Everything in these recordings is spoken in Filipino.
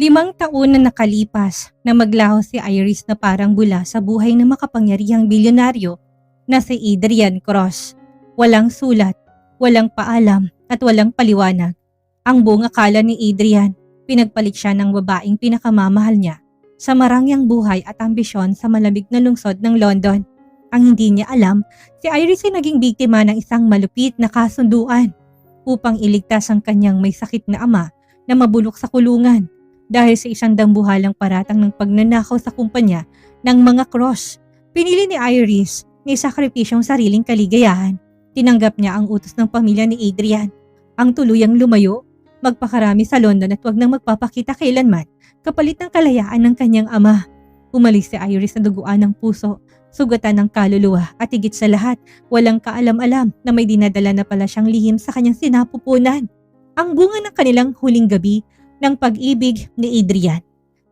5 taon na nakalipas na maglaho si Iris na parang bula sa buhay ng makapangyarihang bilyonaryo na si Adrian Cross. Walang sulat, walang paalam at walang paliwanag. Ang buong akala ni Adrian, pinagpalit siya ng babaeng pinakamamahal niya sa marangyang buhay at ambisyon sa malamig na lungsod ng London. Ang hindi niya alam, si Iris ay naging biktima ng isang malupit na kasunduan upang iligtas ang kanyang may sakit na ama na mabulok sa kulungan dahil sa isang dambuhalang paratang ng pagnanakaw sa kumpanya ng mga Cross. Pinili ni Iris na isakripisyong sariling kaligayahan. Tinanggap niya ang utos ng pamilya ni Adrian, ang tuluyang lumayo, magpakarami sa London at wag nang magpapakita kailanman kapalit ng kalayaan ng kanyang ama. Umalis si Iris sa duguan ng puso, sugatan ng kaluluwa at higit sa lahat, walang kaalam-alam na may dinadala na pala siyang lihim sa kanyang sinapupunan. Ang bunga ng kanilang huling gabi ng pag-ibig ni Adrian.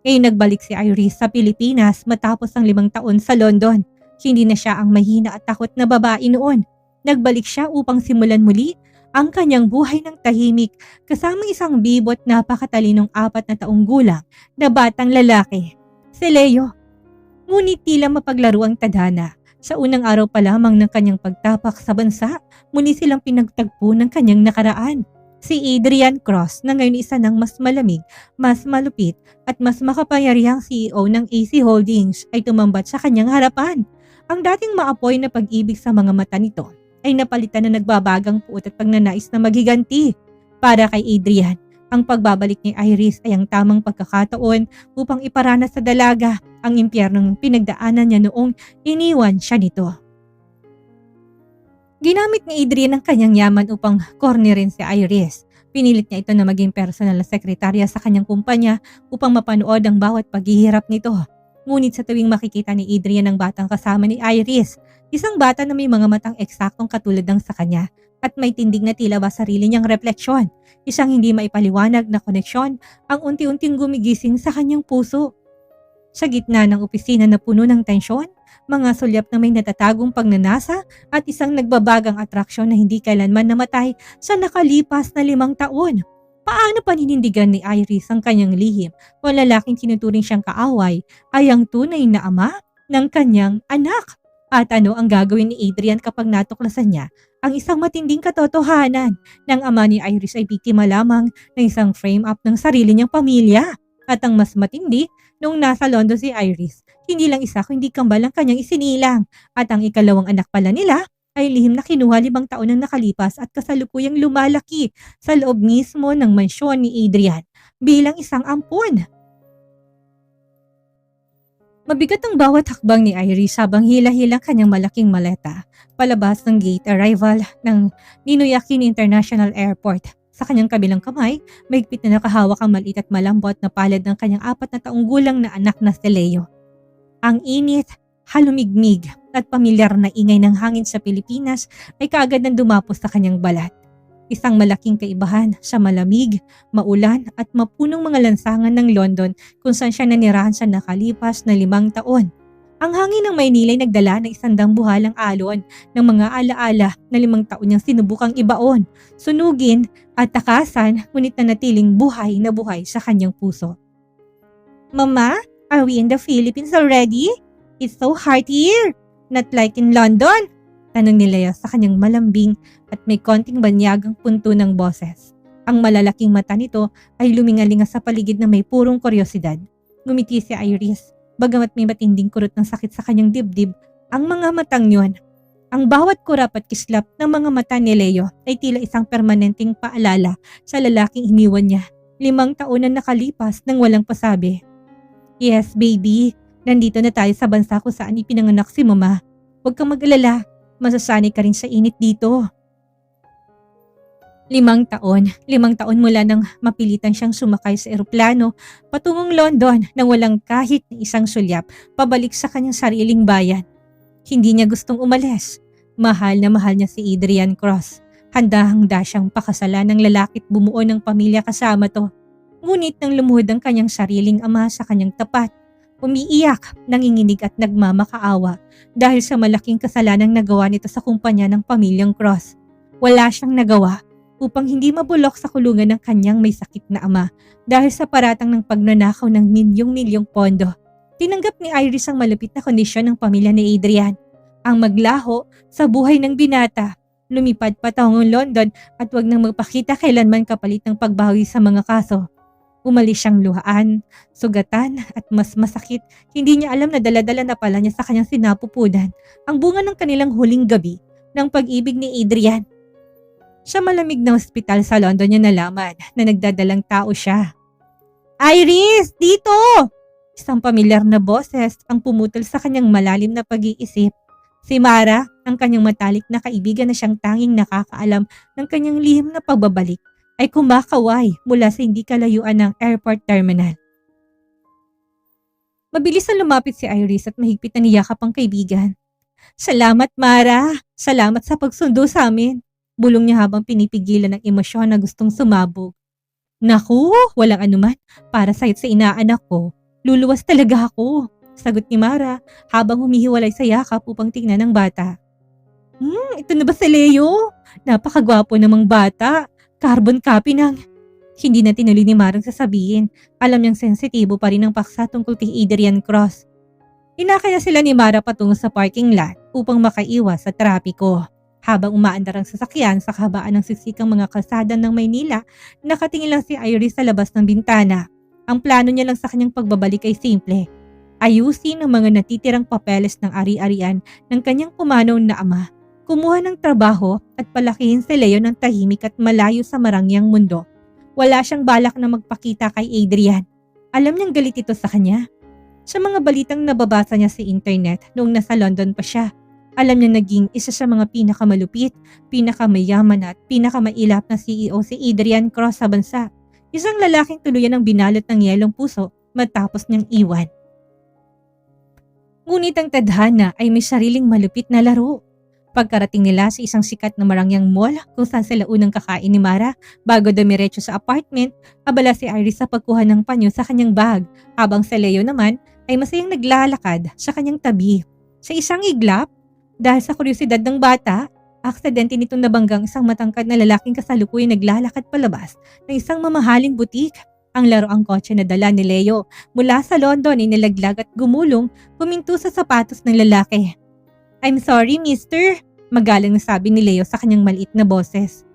Ngayon nagbalik si Iris sa Pilipinas matapos ang 5 taon sa London. Hindi na siya ang mahina at takot na babae noon. Nagbalik siya upang simulan muli ang kanyang buhay ng tahimik kasama isang bibot napakatalinong 4 na taong gulang na batang lalaki, si Leo. Ngunit tila mapaglaro ang tadhana. Sa unang araw pa lamang ng kanyang pagtapak sa bansa, muli silang pinagtagpo ng kanyang nakaraan. Si Adrian Cross na ngayon isa ng mas malamig, mas malupit at mas makapangyarihang CEO ng AC Holdings ay tumambat sa kanyang harapan. Ang dating maapoy na pag-ibig sa mga mata nito ay napalitan na nagbabagang puot at pagnanais na maghiganti. Para kay Adrian, ang pagbabalik ni Iris ay ang tamang pagkakataon upang iparanas sa dalaga ang impyernong pinagdaanan niya noong iniwan siya nito. Ginamit ni Adrian ang kanyang yaman upang cornerin si Iris. Pinilit niya ito na maging personal na sekretarya sa kanyang kumpanya upang mapanood ang bawat paghihirap nito. Ngunit sa tuwing makikita ni Adrian ang batang kasama ni Iris, isang bata na may mga matang eksaktong katulad ng sa kanya at may tindig na tila ba sarili niyang refleksyon, isang hindi maipaliwanag na koneksyon ang unti-unting gumigising sa kanyang puso. Sa gitna ng opisina na puno ng tensyon, mga sulyap na may natatagong pagnanasa at isang nagbabagang atraksyon na hindi kailanman namatay sa nakalipas na 5 taon. Paano paninindigan ni Iris ang kanyang lihim o lalaking tinuturing siyang kaaway ay ang tunay na ama ng kanyang anak? At ano ang gagawin ni Adrian kapag natuklasan niya ang isang matinding katotohanan ng ama ni Iris ay biktima lamang ng isang frame-up ng sarili niyang pamilya? At ang mas matindi, noong nasa London si Iris, hindi lang isa kundi kambal ang kanyang isinilang at ang ikalawang anak pala nila ay lihim na kinuha 5 taon nang nakalipas at kasalukuyang lumalaki sa loob mismo ng mansyon ni Adrian bilang isang ampon. Mabigat ang bawat hakbang ni Iris habang hila-hilang kanyang malaking maleta palabas ng gate arrival ng Ninoy Aquino International Airport. Sa kanyang kabilang kamay, mahigpit na nakahawak ang maliit at malambot na palad ng kanyang 4 na taong gulang na anak na si Leo. Ang init, halumigmig at pamilyar na ingay ng hangin sa Pilipinas ay kaagad nang dumapos sa kanyang balat. Isang malaking kaibahan sa malamig, maulan at mapunong mga lansangan ng London kung saan siya nanirahan sa nakalipas na 5 taon. Ang hangin ng Maynila ay nagdala ng isang dambuhalang alon ng mga alaala na 5 taon niyang sinubukang ibaon, sunugin at takasan ngunit nanatiling buhay na buhay sa kanyang puso. Mama, are we in the Philippines already? It's so hot here, not like in London. Tanong ni Leo sa kanyang malambing at may konting banyagang punto ng boses. Ang malalaking mata nito ay lumingalinga sa paligid na may purong kuryosidad. Ngumiti si Iris. Bagamat may matinding kurot ng sakit sa kanyang dibdib, ang mga matang yon. Ang bawat kurap at kislap ng mga mata ni Leo ay tila isang permanenteng paalala sa lalaking iniwan niya 5 taon na nakalipas nang walang pasabi. Yes, baby. Nandito na tayo sa bansa kung saan ipinanganak si Mama. Huwag kang mag-alala. Masasanay ka rin sa init dito. 5 taon. 5 taon mula nang mapilitan siyang sumakay sa eroplano patungong London nang walang kahit na isang sulyap pabalik sa kanyang sariling bayan. Hindi niya gustong umalis. Mahal na mahal niya si Adrian Cross. Handa-handa siyang pakasalan ng lalaki at bumuo ng pamilya kasama to. Ngunit nang lumuhod ang kanyang sariling ama sa kanyang tapat, umiiyak, nanginginig at nagmamakaawa dahil sa malaking kasalanang nagawa nito sa kumpanya ng pamilyang Cross. Wala siyang nagawa upang hindi mabulok sa kulungan ng kanyang may sakit na ama dahil sa paratang ng pagnanakaw ng milyong-milyong pondo. Tinanggap ni Iris ang malupit na kondisyon ng pamilya ni Adrian. Ang maglaho sa buhay ng binata, lumipad patungong London at wag nang magpakita kailanman kapalit ng pagbawi sa mga kaso. Umalis siyang luhaan, sugatan at mas masakit, hindi niya alam na daladala na pala niya sa kanyang sinapupunan ang bunga ng kanilang huling gabi ng pag-ibig ni Adrian. Sa malamig na ospital sa London niya nalaman na nagdadalang tao siya. "Iris! Dito!" Isang pamilyar na boses ang pumutol sa kanyang malalim na pag-iisip. Si Mara, ang kanyang matalik na kaibigan na siyang tanging nakakaalam ng kanyang lihim na pagbabalik, ay kumakaway mula sa hindi kalayuan ng airport terminal. Mabilis na lumapit si Iris at mahigpit na niyakap ang kaibigan. "Salamat, Mara! Salamat sa pagsundo sa amin!" Bulong niya habang pinipigilan ng emosyon na gustong sumabog. "Naku, walang anuman. Para sa inaanak ko, luluwas talaga ako," sagot ni Mara habang humihiwalay sa yakap upang tingnan ng bata. Ito na ba si Leo? Napakagwapo namang bata. Carbon copy ng..." Hindi na tinuloy ni Marang sasabihin. Alam niyang sensitibo pa rin ang paksa tungkol kay Adrian Cross. Inakaya sila ni Mara patungo sa parking lot upang makaiwas sa trapiko. Habang umaandar ang sasakyan sa kahabaan ng siksikang mga kalsada ng Maynila, nakatingin lang si Iris sa labas ng bintana. Ang plano niya lang sa kanyang pagbabalik ay simple. Ayusin ang mga natitirang papeles ng ari-arian ng kanyang pumanaw na ama. Kumuha ng trabaho at palakihin si Leo ng tahimik at malayo sa marangyang mundo. Wala siyang balak na magpakita kay Adrian. Alam niyang galit ito sa kanya. Sa mga balitang nababasa niya sa internet noong nasa London pa siya, alam niya naging isa sa mga pinakamalupit, pinakamayaman at pinakamailap na CEO si Adrian Cross sa bansa. Isang lalaking tuluyan ng binalot ng yelong puso matapos niyang iwan. Ngunit ang tadhana ay may sariling malupit na laro. Pagkarating nila sa isang sikat na marangyang mall kung saan sila unang kakain ni Mara bago dumiretso sa apartment, abala si Iris sa pagkuha ng panyo sa kanyang bag habang si Leo naman ay masayang naglalakad sa kanyang tabi. Sa isang iglap, dahil sa kuryosidad ng bata, aksidente nitong nabanggang isang matangkad na lalaking kasalukuyang naglalakad palabas ng isang mamahaling butik. Ang laroang kotse na dala ni Leo mula sa London ay nalaglag at gumulong huminto sa sapatos ng lalaki. "I'm sorry, mister," magalang na sabi ni Leo sa kanyang maliit na boses.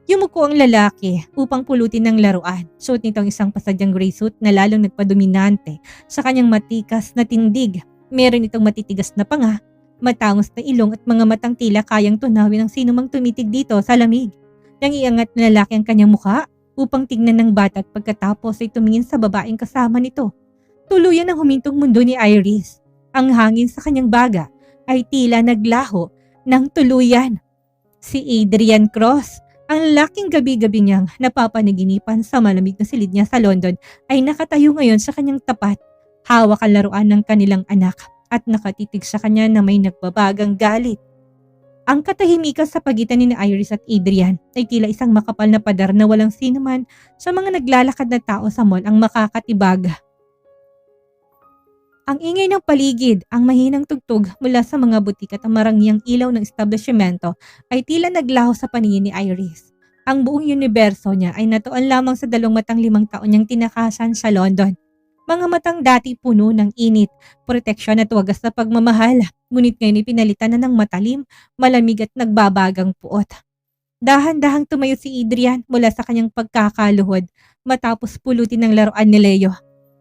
Yumuko ang lalaki upang pulutin ng laruan. Suot nitong isang pasadyang gray suit na lalong nagpadominante sa kanyang matikas na tindig. Meron itong matitigas na panga, matangos na ilong at mga matang tila kayang tunawin ng sinumang tumitig dito sa lamig. Nang iangat na lalaki ang kanyang mukha upang tignan ng bata at pagkatapos ay tumingin sa babaeng kasama nito. Tuluyan ang humintong mundo ni Iris. Ang hangin sa kanyang baga ay tila naglaho ng tuluyan. Si Adrian Cross, ang lalaking gabi-gabi niyang napapanaginipan sa malamig na silid niya sa London, ay nakatayo ngayon sa kanyang tapat. Hawak ang laruan ng kanilang anak at nakatitig sa kanya na may nagbabagang galit. Ang katahimikan sa pagitan ni Iris at Adrian ay tila isang makapal na padar na walang sinuman sa mga naglalakad na tao sa mall ang makakatibag. Ang ingay ng paligid, ang mahinang tugtog mula sa mga butik at ang marangyang ilaw ng establishmento ay tila naglaho sa paningin ni Iris. Ang buong universo niya ay natuon lamang sa 25 taon niyang tinakasan sa London. Mga matang dati puno ng init, proteksyon at wagas na pagmamahal, ngunit ngayon ipinalitan na ng matalim, malamig at nagbabagang puot. Dahan-dahang tumayo si Adrian mula sa kanyang pagkakaluhod matapos pulutin ng laruan ni Leo.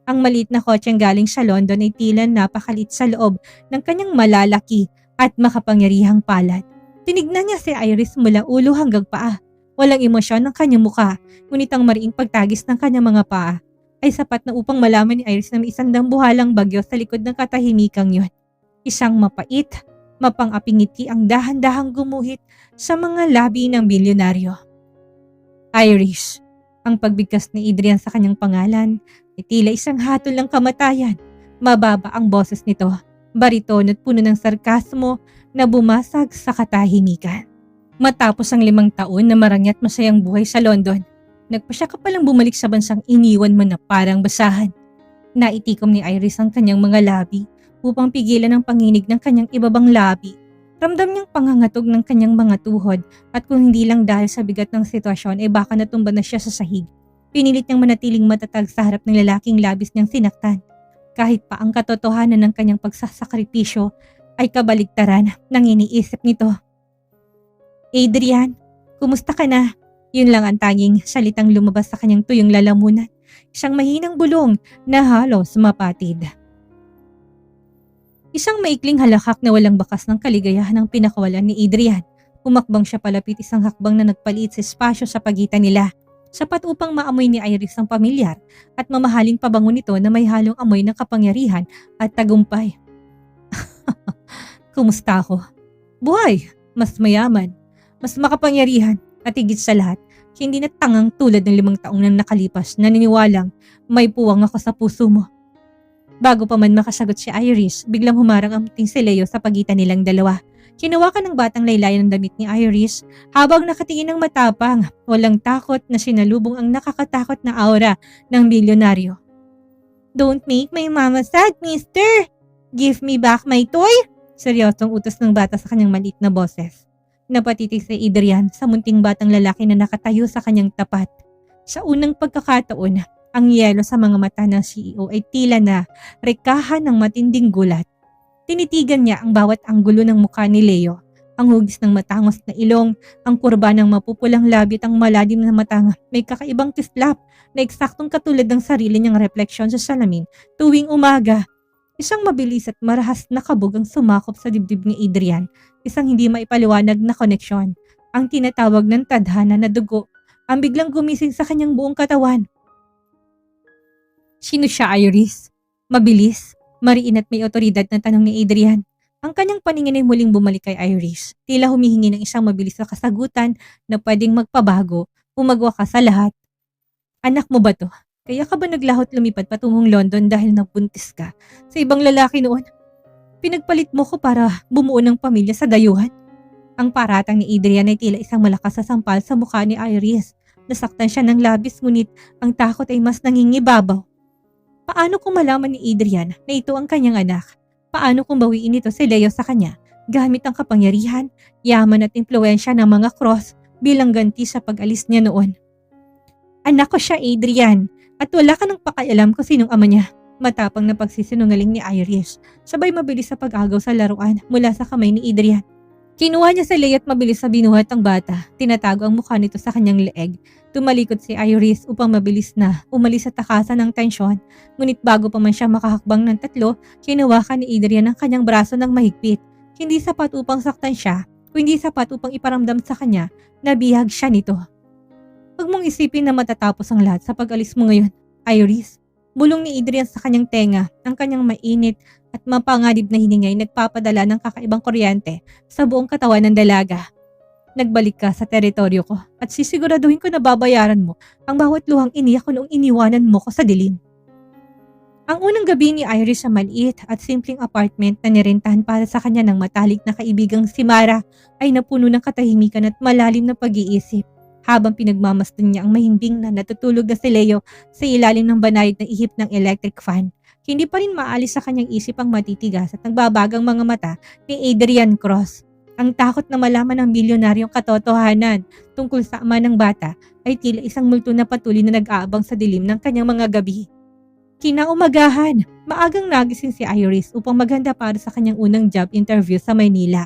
Ang maliit na kotseng galing sa London ay tila napakalit sa loob ng kanyang malalaki at makapangyarihang palad. Tinignan niya si Iris mula ulo hanggang paa. Walang emosyon ng kanyang mukha, ngunit ang mariing pagtagis ng kanyang mga paa ay sapat na upang malaman ni Iris na may isang dambuhalang bagyo sa likod ng katahimikang yun. Isang mapait, mapang-aping ngiti ang dahan-dahang gumuhit sa mga labi ng bilyonaryo. Iris, ang pagbigkas ni Adrian sa kanyang pangalan ay tila isang hatol ng kamatayan. Mababa ang boses nito, bariton at puno ng sarkasmo na bumasag sa katahimikan. Matapos ang 5 taon na marangya at masayang buhay sa London, nagpasya ka palang bumalik sa bansang iniwan mo na parang basahan. Naitikom ni Iris ang kanyang mga labi upang pigilan ang panginig ng kanyang ibabang labi. Ramdam niyang pangangatog ng kanyang mga tuhod at kung hindi lang dahil sa bigat ng sitwasyon ay baka natumba na siya sa sahig. Pinilit niyang manatiling matatag sa harap ng lalaking labis niyang sinaktan. Kahit pa ang katotohanan ng kanyang pagsasakripisyo ay kabaligtaran ng iniisip nito. Adrian, kumusta ka na? Yun lang ang tanging salitang lumabas sa kanyang tuyong lalamunan. Isang mahinang bulong na halos mapatid. Isang maikling halakak na walang bakas ng kaligayahan ang pinakawalan ni Adrian. Umakbang siya palapit isang hakbang na nagpaliit sa espasyo sa pagitan nila. Sapat upang maamoy ni Iris ang pamilyar at mamahaling pabango nito na may halong amoy ng kapangyarihan at tagumpay. Kumusta ako? Buhay, mas mayaman, mas makapangyarihan at higit sa lahat, hindi na tangang tulad ng 5 taong nang nakalipas na niniwalang may puwang ako sa puso mo. Bago pa man makasagot si Iris, biglang humarang ang muting si Leo sa pagitan nilang dalawa. Hinawakan ng batang laylayan ng damit ni Iris habang nakatingin ng matapang, walang takot na sinalubong ang nakakatakot na aura ng bilyonaryo. Don't make my mama sad, mister! Give me back my toy! Seryosong utos ng bata sa kanyang maliit na boses. Napatitig si Adrian sa munting batang lalaki na nakatayo sa kanyang tapat. Sa unang pagkakataon, ang yelo sa mga mata ng CEO ay tila na rekahan ng matinding gulat. Tinitigan niya ang bawat anggulo ng mukha ni Leo, ang hugis ng matangos na ilong, ang kurba ng mapupulang labi at ang malalim na matanga may kakaibang kislap na eksaktong katulad ng sarili niyang refleksyon sa salamin tuwing umaga. Isang mabilis at marahas na kabog ang sumakop sa dibdib ni Adrian, isang hindi maipaliwanag na koneksyon, ang tinatawag ng tadhana na dugo, ang biglang gumising sa kanyang buong katawan. Sino siya, Iris? Mabilis, mariin at may otoridad na tanong ni Adrian. Ang kanyang paningin ay muling bumalik kay Iris. Tila humihingi ng isang mabilis na kasagutan na pwedeng magpabago, umagwa ka sa lahat. Anak mo ba to? Kaya ka ba naglahot lumipad patungong London dahil nabuntis ka sa ibang lalaki noon? Pinagpalit mo ko para bumuo ng pamilya sa dayuhan. Ang paratang ni Adrian ay tila isang malakas na sampal sa mukha ni Iris. Nasaktan siya ng labis ngunit ang takot ay mas nangingibabaw. Paano kung malaman ni Adrian na ito ang kanyang anak? Paano kung bawiin ito si Leo sa kanya gamit ang kapangyarihan, yaman at impluensya ng mga Cross bilang ganti sa pag-alis niya noon? Anak ko siya, Adrian, at wala ka nang pakialam kung sinong ama niya. Matapang na pagsisinungaling ni Iris, sabay mabilis sa pag-agaw sa laruan mula sa kamay ni Adrian. Kinuha niya si Leo at mabilis sa binuhat ang bata. Tinatago ang mukha nito sa kanyang leeg. Tumalikod si Iris upang mabilis na umalis sa takasan ng tensyon. Ngunit bago pa man siya makahakbang ng 3, kinuwakan ni Adrian ang kanyang braso ng mahigpit. Hindi sapat upang saktan siya, kundi sapat upang iparamdam sa kanya na bihag siya nito. Huwag mong isipin na matatapos ang lahat sa pag-alis mo ngayon, Iris. Bulong ni Adrian sa kanyang tenga, ang kanyang mainit at mapanganib na hiningay nagpapadala ng kakaibang kuryente sa buong katawan ng dalaga. Nagbalik ka sa teritoryo ko at sisiguraduhin ko na babayaran mo ang bawat luhang iniyak ko noong iniwanan mo ko sa dilim. Ang unang gabi ni Iris sa maliit at simpleng apartment na nirentahan para sa kanya ng matalik na kaibigang si Mara ay napuno ng katahimikan at malalim na pag-iisip. Habang pinagmamasdan niya ang mahimbing na natutulog na si Leo sa ilalim ng banayad na ihip ng electric fan, hindi pa rin maalis sa kanyang isip ang matitigas at nagbabagang mga mata ni Adrian Cross. Ang takot na malaman ng milyonaryong katotohanan tungkol sa ama ng bata ay tila isang multo na patuloy na nag-aabang sa dilim ng kanyang mga gabi. Kinaumagahan, maagang nagising si Iris upang maghanda para sa kanyang unang job interview sa Maynila.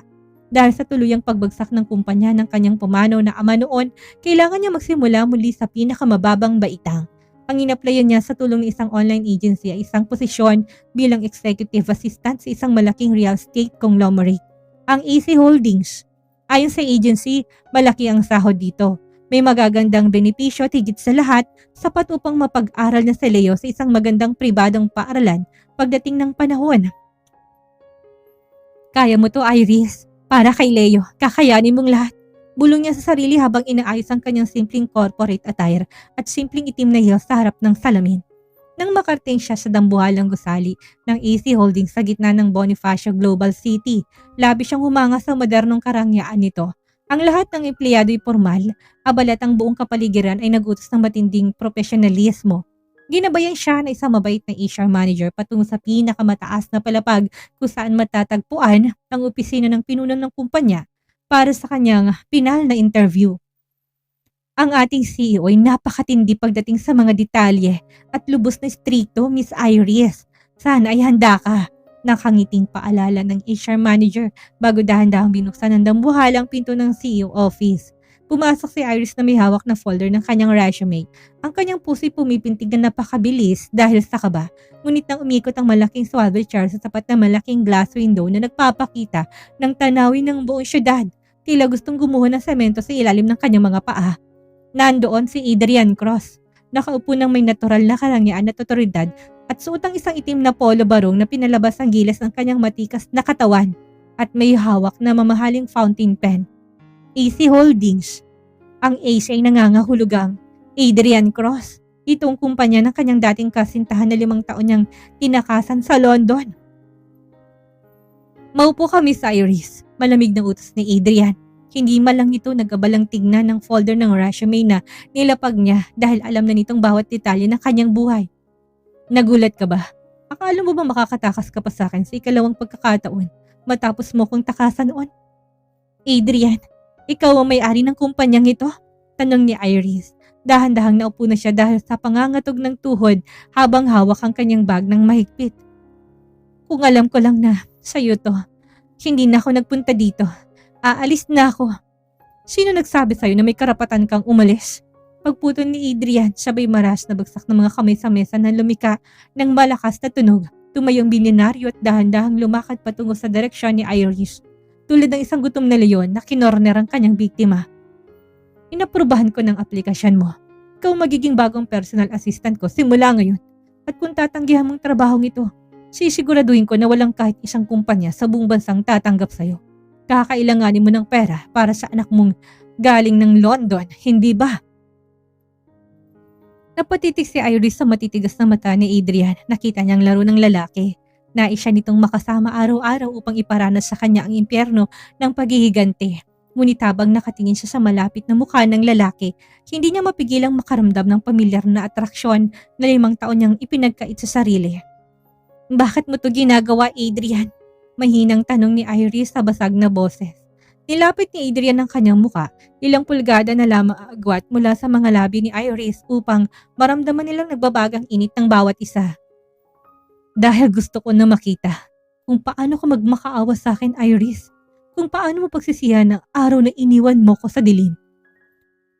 Dahil sa tuluyang pagbagsak ng kumpanya ng kanyang pumanaw na ama noon, kailangan niya magsimula muli sa pinakamababang baitang. Ang inaplayan niya sa tulong ng isang online agency ay isang posisyon bilang executive assistant sa isang malaking real estate conglomerate, ang AC Holdings. Ayon sa agency, malaki ang sahod dito. May magagandang benepisyo at higit sa lahat, sapat upang mapag-aral na si Leo sa isang magandang pribadong paaralan pagdating ng panahon. Kaya mo to, Iris. Para kay Leo, kakayanin mong lahat. Bulong niya sa sarili habang inaayos ang kanyang simpleng corporate attire at simpleng itim na heels sa harap ng salamin. Nang makarating siya sa dambuhalang gusali ng AC Holdings sa gitna ng Bonifacio Global City, labis siyang humanga sa modernong karangyaan nito. Ang lahat ng empleyado ay formal, abalat ang buong kapaligiran ay nagutos ng matinding profesionalismo. Ginabayan siya ng isang mabait na HR manager patungo sa pinakamataas na palapag kung saan matatagpuan ang opisina ng pinuno ng kumpanya para sa kanyang pinal na interview. Ang ating CEO ay napakatindi pagdating sa mga detalye at lubos na strikto, Miss Iris. Sana ay handa ka. Nakangiting paalala ng HR manager bago dahan-dahang binuksan ng dambuhalang pinto ng CEO office. Pumasok si Iris na may hawak na folder ng kanyang resume. Ang kanyang puso'y pumipintig na napakabilis dahil sa kaba. Ngunit nang umikot ang malaking swivel chair sa tapat na malaking glass window na nagpapakita ng tanawin ng buong syudad, tila gustong gumuho ng semento sa ilalim ng kanyang mga paa. Nandoon si Adrian Cross, nakaupo ng may natural na karangyaan at otoridad at suot ang isang itim na polo barong na pinalabas ang gilas ng kanyang matikas na katawan at may hawak na mamahaling fountain pen. AC Holdings. Ang AC ay nangangahulugang Adrian Cross. Itong kumpanya ng kanyang dating kasintahan na 5 taon niyang tinakasan sa London. Maupo kami sa Iris. Malamig na utos ni Adrian. Hindi man lang ito nag-abalang tignan ng folder ng resume na nilapag niya dahil alam na nitong bawat detalye ng kanyang buhay. Nagulat ka ba? Akala mo ba makakatakas ka pa sa akin sa ikalawang pagkakataon matapos mo kong takasan noon? Adrian, ikaw ang may-ari ng kumpanyang ito? Tanong ni Iris. Dahan-dahang naupo na siya dahil sa pangangatog ng tuhod habang hawak ang kanyang bag ng mahigpit. Kung alam ko lang na sa'yo to, hindi na ako nagpunta dito. Aalis na ako. Sino nagsabi sa'yo na may karapatan kang umalis? Pagputol ni Adrian, sabay maras na bagsak ng mga kamay sa mesa na lumika ng malakas na tunog. Tumayong bilyonaryo at dahan-dahang lumakad patungo sa direksyon ni Iris. Tulad ng isang gutom na leon na kinorner ang kanyang biktima. Inaprubahan ko ng aplikasyon mo. Ikaw magiging bagong personal assistant ko simula ngayon. At kung tatanggihan mong trabahong ito, sisiguraduhin ko na walang kahit isang kumpanya sa buong bansang tatanggap sa'yo. Kakailanganin mo ng pera para sa anak mong galing ng London, hindi ba? Napatitig si Iris sa matitigas na mata ni Adrian. Nakita niyang laro ng lalaki. Nais siya nitong makasama araw-araw upang iparanas sa kanya ang impyerno ng paghihigante. Ngunit habang nakatingin siya sa malapit na mukha ng lalaki, hindi niya mapigilang makaramdam ng pamilyar na atraksyon na 5 taon niyang ipinagkait sa sarili. Bakit mo to ginagawa, Adrian? Mahinang tanong ni Iris sa basag na boses. Nilapit ni Adrian ang kanyang muka, ilang pulgada na lamang agwat mula sa mga labi ni Iris upang maramdaman nilang nagbabagang init ng bawat isa. Dahil gusto ko na makita kung paano ka magmakaawa sa akin, Iris. Kung paano mo pagsisihan ng araw na iniwan mo ko sa dilim.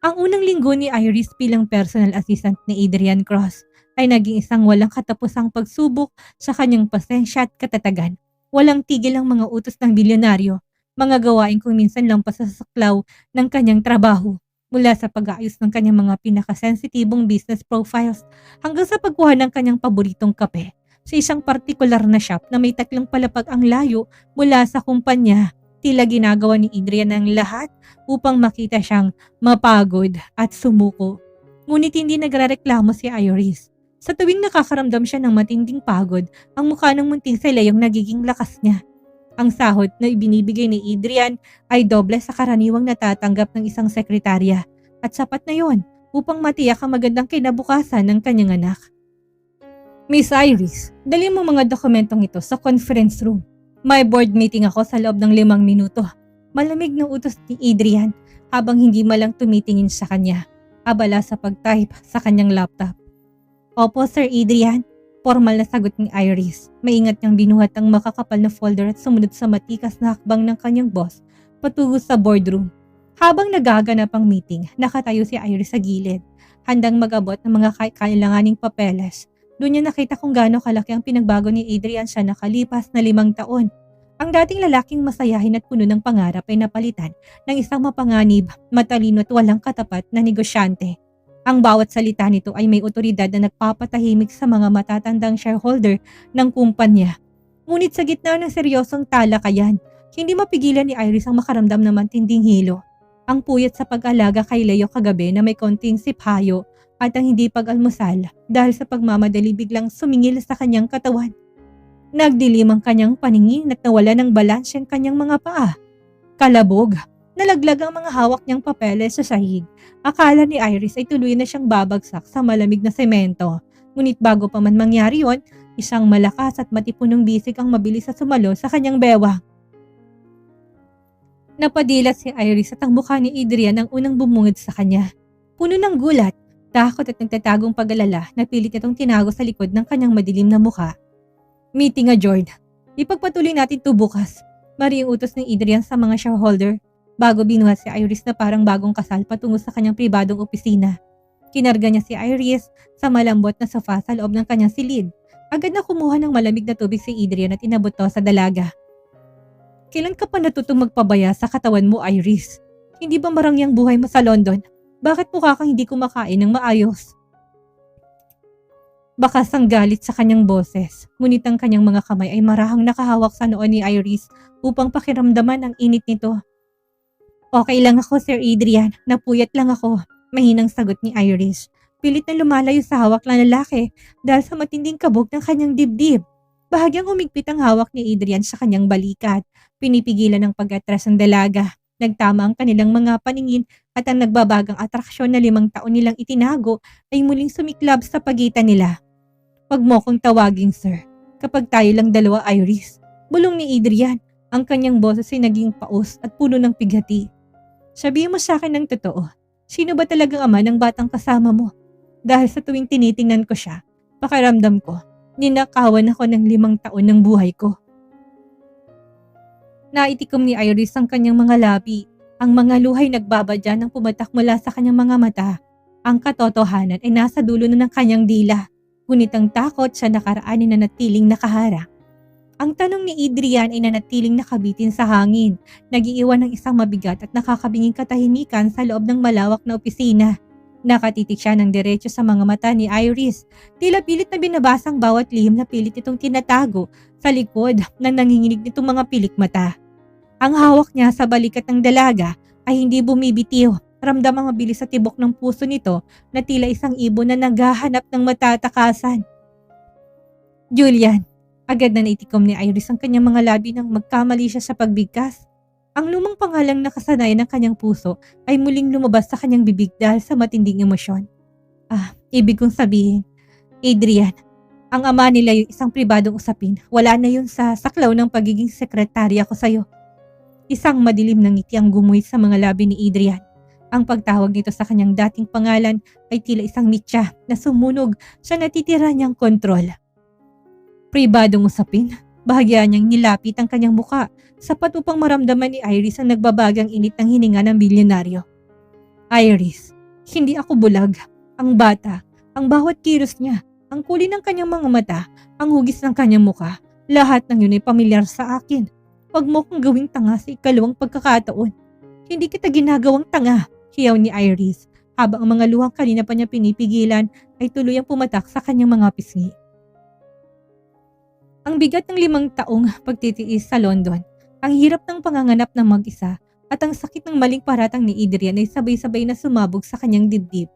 Ang unang linggo ni Iris bilang personal assistant ni Adrian Cross ay naging isang walang katapusang pagsubok sa kanyang pasensya at katatagan. Walang tigil ang mga utos ng bilyonaryo, mga gawain kung minsan lang pasasaklaw ng kanyang trabaho, mula sa pag-aayos ng kanyang mga pinakasensitibong business profiles hanggang sa pagkuha ng kanyang paboritong kape sa isang partikular na shop na may 3 palapag ang layo mula sa kumpanya. Tila ginagawa ni Adrian ang lahat upang makita siyang mapagod at sumuko. Ngunit hindi nagrereklamo si Iris. Sa tuwing nakakaramdam siya ng matinding pagod, ang mukha ng munting selayong nagiging lakas niya. Ang sahod na ibinibigay ni Adrian ay doble sa karaniwang natatanggap ng isang sekretarya at sapat na yon upang matiyak ang magandang kinabukasan ng kanyang anak. Miss Iris, dali mo mga dokumentong ito sa conference room. May board meeting ako sa loob ng 5 minuto. Malamig na utos ni Adrian habang hindi malang tumitingin sa kanya, abala sa pag-type sa kanyang laptop. Opo, Sir Adrian. Formal na sagot ni Iris. Maingat niyang binuhat ang makakapal na folder at sumunod sa matikas na hakbang ng kanyang boss patungo sa boardroom. Habang nagaganap ang meeting, nakatayo si Iris sa gilid, handang mag-abot ng mga kailanganing papeles. Doon niya nakita kung gaano kalaki ang pinagbago ni Adrian sa nakalipas na 5 taon. Ang dating lalaking masayahin at puno ng pangarap ay napalitan ng isang mapanganib, matalino at walang katapat na negosyante. Ang bawat salita nito ay may otoridad na nagpapatahimik sa mga matatandang shareholder ng kumpanya. Ngunit sa gitna ng seryosong talakayan, hindi mapigilan ni Iris ang makaramdam ng matinding hilo. Ang puyat sa pag-alaga kay Leo kagabi na may konting siphayo at ang hindi pag-almusal dahil sa pagmamadali biglang sumingil sa kanyang katawan. Nagdilim ang kanyang paningin at nawala ng balanse ang kanyang mga paa. Kalabog. Nalaglag ang mga hawak niyang papeles sa sahig. Akala ni Iris ay tuloy na siyang babagsak sa malamig na semento. Ngunit bago pa man mangyari yon, isang malakas at matipunong bisig ang mabilis sa sumalo sa kanyang bewang. Napadilat si Iris at ang mukha ni Adrian ang unang bumungad sa kanya. Puno ng gulat, takot at nagtatagong pag-alala na pilit itong tinago sa likod ng kanyang madilim na mukha. Meeting adjourned. Ipagpatuloy natin ito bukas. Maring utos ni Adrian sa mga shareholder bago binuhat si Iris na parang bagong kasal patungo sa kanyang pribadong opisina. Kinarga niya si Iris sa malambot na sofa sa loob ng kanyang silid. Agad na kumuha ng malamig na tubig si Adrian at inabot to sa dalaga. Kailan ka pa natutong magpabaya sa katawan mo, Iris? Hindi ba marangyang buhay mo sa London? Bakit mukha kang hindi kumakain ng maayos? Bakas ang galit sa kanyang boses, ngunit ang kanyang mga kamay ay marahang nakahawak sa noo ni Iris upang pakiramdaman ang init nito. Okay lang ako, Sir Adrian. Napuyat lang ako. Mahinang sagot ni Iris. Pilit na lumalayo sa hawak ng lalaki dahil sa matinding kabog ng kanyang dibdib. Bahagyang humigpit ang hawak ni Adrian sa kanyang balikat. Pinipigilan ng pag-atras ng dalaga. Nagtama ang kanilang mga paningin at ang nagbabagang atraksyon na 5 taon nilang itinago ay muling sumiklab sa pagitan nila. Huwag mo kong tawagin, sir. Kapag tayo lang dalawa, Iris. Bulong ni Adrian. Ang kanyang boses ay naging paus at puno ng pighati. Sabihin mo sa akin ng totoo. Sino ba talagang ama ng batang kasama mo? Dahil sa tuwing tinitingnan ko siya, pakiramdam ko, ninakawan ako ng 5 taon ng buhay ko. Naitikom ni Iris ang kanyang mga labi. Ang mga luhay nagbabadya nang pumatak mula sa kanyang mga mata. Ang katotohanan ay nasa dulo na ng kanyang dila. Ngunit ang takot sa nakaraan ay nanatiling nakaharang. Ang tanong ni Adrian ay nanatiling nakabitin sa hangin. Nag-iiwan ng isang mabigat at nakakabinging katahimikan sa loob ng malawak na opisina. Nakatitig siya ng diretso sa mga mata ni Iris. Tila pilit na binabasang bawat lihim na pilit itong tinatago sa likod ng nanginginig nitong mga pilik mata. Ang hawak niya sa balikat ng dalaga ay hindi bumibitiw. Ramdam ang mabilis sa tibok ng puso nito na tila isang ibon na naghahanap ng matatakasan. Julian, agad na naitikom ni Iris ang kanyang mga labi nang magkamali siya sa pagbigkas. Ang lumang pangalang nakasanayan ng kanyang puso ay muling lumabas sa kanyang bibig dahil sa matinding emosyon. Ibig kong sabihin, Adrian, ang ama nila yung isang pribadong usapin. Wala na yun sa saklaw ng pagiging sekretarya ko sa'yo. Isang madilim na ngiti ang gumuhit sa mga labi ni Adrian. Ang pagtawag nito sa kanyang dating pangalan ay tila isang mitya na sumunog sa natitira niyang kontrol. Pribadong usapin, bahagya niyang nilapit ang kanyang muka, sapat upang maramdaman ni Iris ang nagbabagang init ng hininga ng bilyonaryo. Iris, hindi ako bulag. Ang bata, ang bawat kilos niya, ang kulay ng kanyang mga mata, ang hugis ng kanyang muka, lahat ng yun ay pamilyar sa akin. Huwag mo kong gawing tanga sa ikalawang pagkakataon. Hindi kita ginagawang tanga, hiyaw ni Iris, habang ang mga luhang kanina pa niya pinipigilan ay tuluyang pumatak sa kanyang mga pisngi. Ang bigat ng 5 taong pagtitiis sa London, ang hirap ng panganganap ng mag-isa at ang sakit ng maling paratang ni Adrian ay sabay-sabay na sumabog sa kanyang dibdib.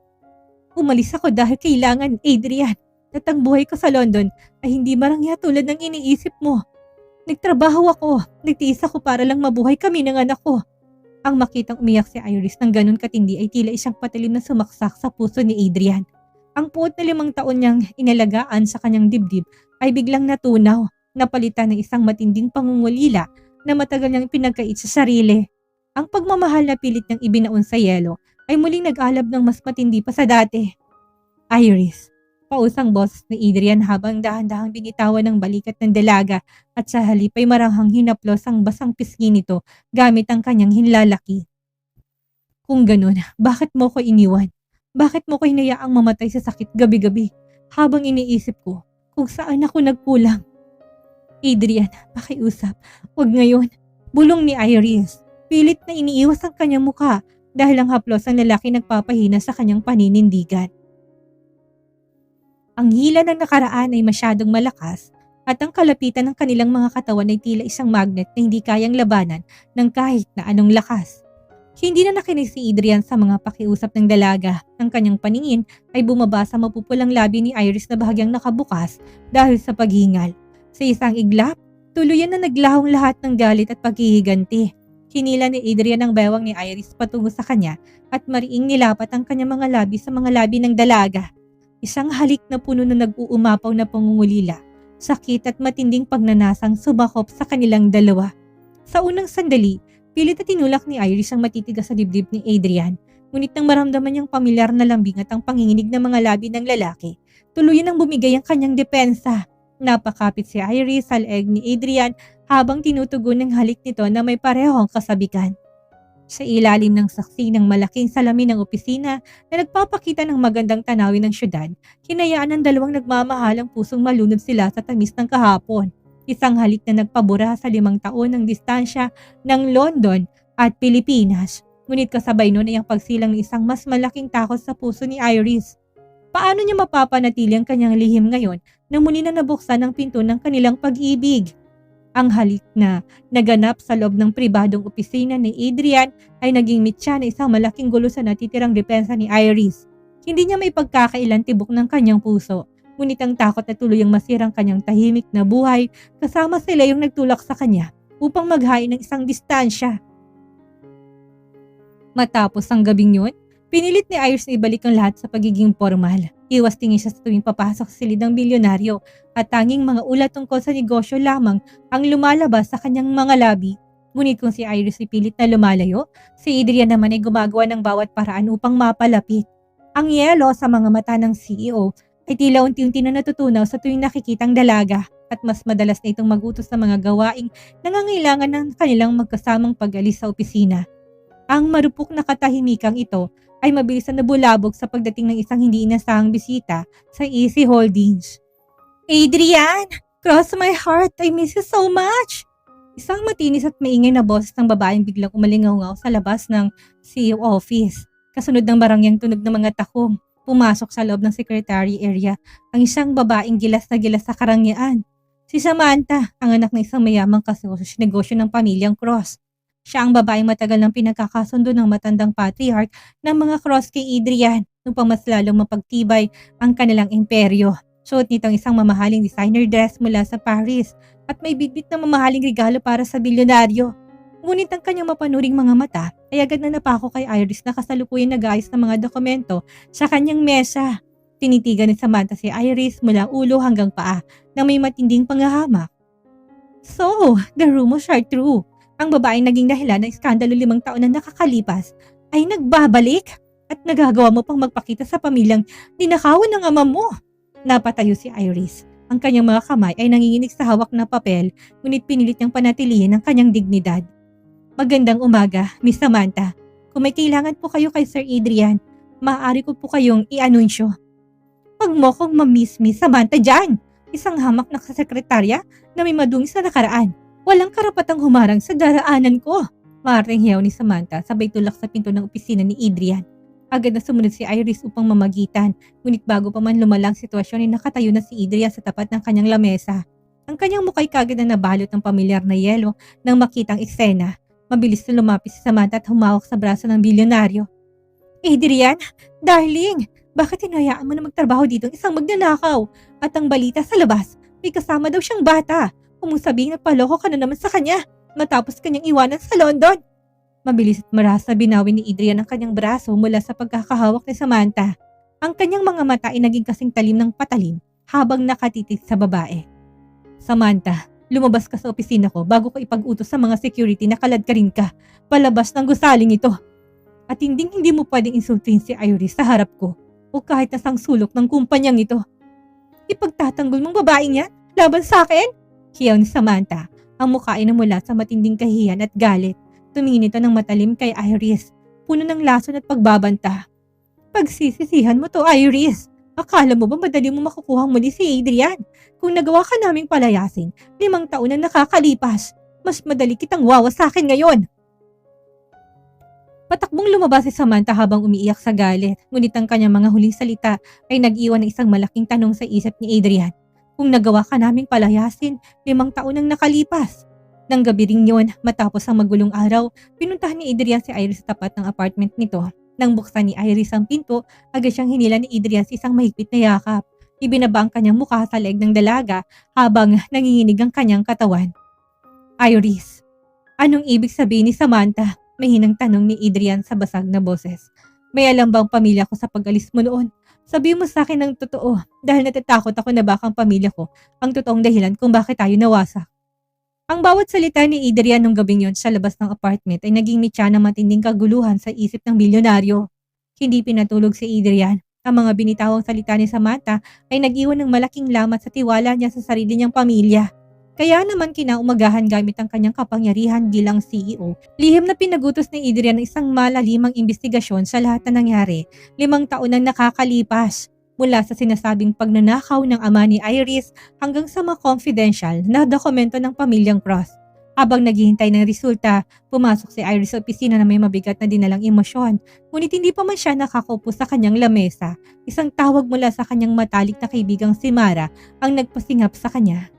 Umalis ako dahil kailangan, Adrian, at ang buhay ko sa London ay hindi marangya tulad ng iniisip mo. Nagtrabaho ako, nagtiis ako para lang mabuhay kami ng anak ko. Ang makitang umiyak si Iris ng ganun katindi ay tila isang patalim na sumaksak sa puso ni Adrian. Ang puot na 5 taon niyang inalagaan sa kanyang dibdib ay biglang natunaw, napalitan ng isang matinding pangungulila na matagal niyang pinagkait sa sarili. Ang pagmamahal na pilit niyang ibinaon sa yelo ay muling nag-alab ng mas matindi pa sa dati. Iris, pausang boses ni Adrian habang dahan-dahang binitawan ng balikat ng dalaga at sa halip ay maranghang hinaplos ang basang pisngi nito gamit ang kanyang hinlalaki. Kung ganun, bakit mo ko iniwan? Bakit mo ko hinayaang mamatay sa sakit gabi-gabi habang iniisip ko kung saan ako nagkulang? Adrian, pakiusap. Huwag ngayon. Bulong ni Iris. Pilit na iniiwas ang kanyang mukha dahil ang haplos ng lalaki nagpapahina sa kanyang paninindigan. Ang hila ng nakaraan ay masyadong malakas at ang kalapitan ng kanilang mga katawan ay tila isang magnet na hindi kayang labanan ng kahit na anong lakas. Hindi na nakinig si Adrian sa mga pakiusap ng dalaga. Ang kanyang paningin ay bumaba sa mapupulang labi ni Iris na bahagyang nakabukas dahil sa paghingal. Sa isang iglap, tuluyan na naglahong lahat ng galit at paghihiganti. Hinila ni Adrian ang bewang ni Iris patungo sa kanya at mariing nilapat ang kanyang mga labi sa mga labi ng dalaga. Isang halik na puno na nag-uumapaw na pangungulila, sakit at matinding pagnanasang subakop sa kanilang dalawa. Sa unang sandali, pilit na tinulak ni Iris ang matitigas sa dibdib ni Adrian, ngunit nang maramdaman niyang pamilyar na lambing at ang panginginig ng mga labi ng lalaki, tuluyan ang bumigay ang kanyang depensa. Napakapit si Iris sa leeg ni Adrian habang tinutugon ng halik nito na may parehong kasabikan. Sa ilalim ng saksi ng malaking salamin ng opisina na nagpapakita ng magandang tanawin ng syudad, hinayaan ng dalawang nagmamahalang pusong malunod sila sa tamis ng kahapon. Isang halik na nagpabura sa 5 taon ng distansya ng London at Pilipinas. Ngunit kasabay nun ay ang pagsilang ng isang mas malaking takot sa puso ni Iris. Paano niya mapapanatili ang kanyang lihim ngayon na muli na nabuksan ang pinto ng kanilang pag-ibig? Ang halik na naganap sa loob ng pribadong opisina ni Adrian ay naging mitya na isang malaking gulo sa natitirang depensa ni Iris. Hindi niya may pagkakailan tibok ng kanyang puso, ngunit ang takot na tuluyang masirang kanyang tahimik na buhay kasama sila yung nagtulak sa kanya upang maghain ng isang distansya. Matapos ang gabing yun, pinilit ni Iris na ibalik ang lahat sa pagiging formal. Iwas tingin siya sa tuwing papasok sa silid ng bilyonaryo at tanging mga ulat tungkol sa negosyo lamang ang lumalabas sa kanyang mga labi. Ngunit kung si Iris ay pilit na lumalayo, si Adrian naman ay gumagawa ng bawat paraan upang mapalapit. Ang yelo sa mga mata ng CEO ay tila unti-unti na natutunaw sa tuwing nakikitang dalaga at mas madalas na itong magutos sa mga gawaing nangangailangan ng kanilang magkasamang pag-alis sa opisina. Ang marupok na katahimikang ito ay mabilis na nabulabog sa pagdating ng isang hindi inasahang bisita sa Easy Holdings. Adrian! Cross my heart! I miss you so much! Isang matinis at maingay na boses ng babaeng biglang umalingaw sa labas ng CEO office. Kasunod ng barangyang tunog ng mga takong, pumasok sa loob ng secretary area ang isang babaeng gilas na gilas sa karangyaan. Si Samantha, ang anak ng isang mayamang negosyo ng pamilyang Cross. Siya ang babaeng matagal ng pinagkakasundo ng matandang patriarch ng mga Cross kay Adrian upang mas lalong mapagtibay ang kanilang imperyo. Suot nito ang isang mamahaling designer dress mula sa Paris at may bitbit na mamahaling regalo para sa bilyonaryo. Ngunit ang kanyang mapanuring mga mata ay agad na napako kay Iris na kasalukuyang nag-aayos ng mga dokumento sa kanyang mesa. Tinitigan ni Samantha si Iris mula ulo hanggang paa na may matinding panghahamak. So, the rumors are true. Ang babaeng naging dahilan ng iskandalo 5 taon na nakakalipas ay nagbabalik at nagagawa mo pang magpakita sa pamilyang ninakawan ng ama mo. Napatayo si Iris. Ang kanyang mga kamay ay nanginginig sa hawak na papel, ngunit pinilit niyang panatilihin ang kanyang dignidad. Magandang umaga, Miss Samantha. Kung may kailangan po kayo kay Sir Adrian, maaari ko po kayong i-anunsyo. Huwag mo kong ma-miss Miss Samantha dyan! Isang hamak na sekretarya na may madungis na nakaraan. Walang karapatang humarang sa daraanan ko. Maring hiyaw ni Samantha sabay tulak sa pinto ng opisina ni Adrian. Agad na sumunod si Iris upang mamagitan, ngunit bago pa man lumalang sitwasyon ay nakatayo na si Adrian sa tapat ng kanyang lamesa. Ang kanyang muka'y kagad na nabalot ng pamilyar na yelo nang makitang eksena. Mabilis na lumapit si Samantha at humawak sa braso ng bilyonaryo. Adrian, darling, bakit hinayaan mo na magtrabaho dito ang isang magnanakaw? At ang balita sa labas, may kasama daw siyang bata. Kung sabing nagpaloko ka na naman sa kanya matapos kanyang iwanan sa London. Mabilis at marasa binawi ni Adrian ang kanyang braso mula sa pagkakahawak ni Samantha. Ang kanyang mga mata ay naging kasing talim ng patalim habang nakatitig sa babae. Samantha, lumabas ka sa opisina ko bago ko ipag-utos sa mga security na kaladkarin ka palabas ng gusaling ito. At hindi mo pwedeng insultin si Iris sa harap ko o kahit na sang sulok ng kumpanyang ito. Ipagtatanggol mong babaeng yan laban sa akin? Hiyaw ni Samantha. Ang mukha ay namula sa matinding kahiyan at galit. Tumingin ito ng matalim kay Iris, puno ng lason at pagbabanta. Pagsisisihan mo to, Iris. Akala mo ba madali mo makukuhang muli si Adrian? Kung nagawa ka naming palayasin, 5 taon na nakakalipas, mas madali kitang wawasakin ngayon. Patakbong lumabas si Samantha habang umiiyak sa galit, ngunit ang kanyang mga huling salita ay nag-iwan ng isang malaking tanong sa isip ni Adrian. Kung nagawa ka naming palayasin, 5 taon nang nakalipas. Nang gabi rin yun, matapos ang magulong araw, pinuntahan ni Adrian si Iris sa tapat ng apartment nito. Nang buksan ni Iris ang pinto, agad siyang hinila ni Adrian sa isang mahigpit na yakap. Ibinaba ang kanyang mukha sa leeg ng dalaga habang nanginginig ang kanyang katawan. Iris, anong ibig sabihin ni Samantha? Mahinang tanong ni Adrian sa basag na boses. May alam bang pamilya ko sa pag-alis mo noon? Sabihin mo sa akin ng totoo dahil natatakot ako na baka ang pamilya ko ang totoong dahilan kung bakit tayo nawasak. Ang bawat salita ni Adrian nung gabing yon sa labas ng apartment ay naging mitya ng matinding kaguluhan sa isip ng bilyonaryo. Hindi pinatulog si Adrian. Ang mga binitawang salita ni Samantha ay nag-iwan ng malaking lamat sa tiwala niya sa sarili niyang pamilya. Kaya naman kinaumagahan gamit ang kanyang kapangyarihan bilang CEO, lihim na pinagutos ni Adrian ng isang malalimang investigasyon sa lahat na nangyari 5 taon nang nakakalipas. Mula sa sinasabing pagnanakaw ng ama ni Iris hanggang sa mga confidential na dokumento ng pamilyang Cross. Habang naghihintay ng resulta, pumasok si Iris sa opisina na may mabigat na dinalang emosyon. Ngunit hindi pa man siya nakakaupo sa kanyang lamesa. Isang tawag mula sa kanyang matalik na kaibigang si Mara ang nagpasingap sa kanya.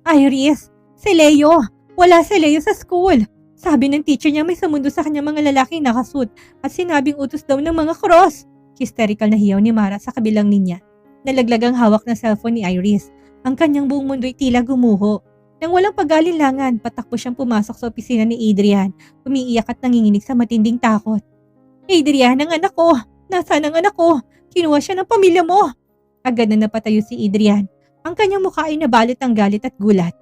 Iris, si Leo! Wala si Leo sa school! Sabi ng teacher niya may sumundo sa kanyang mga lalaking nakasuit at sinabing utos daw ng mga Cross. Hysterical na hiyaw ni Mara sa kabilang linya. Nalaglag ang hawak na cellphone ni Iris. Ang kanyang buong mundo'y tila gumuho. Nang walang pag-alinlangan, patakbo siyang pumasok sa opisina ni Adrian, umiiyak at nanginginig sa matinding takot. Adrian, ang anak ko! Nasaan ang anak ko? Kinuha siya ng pamilya mo! Agad na napatayo si Adrian. Ang kanyang mukha ay nabalot ng galit at gulat.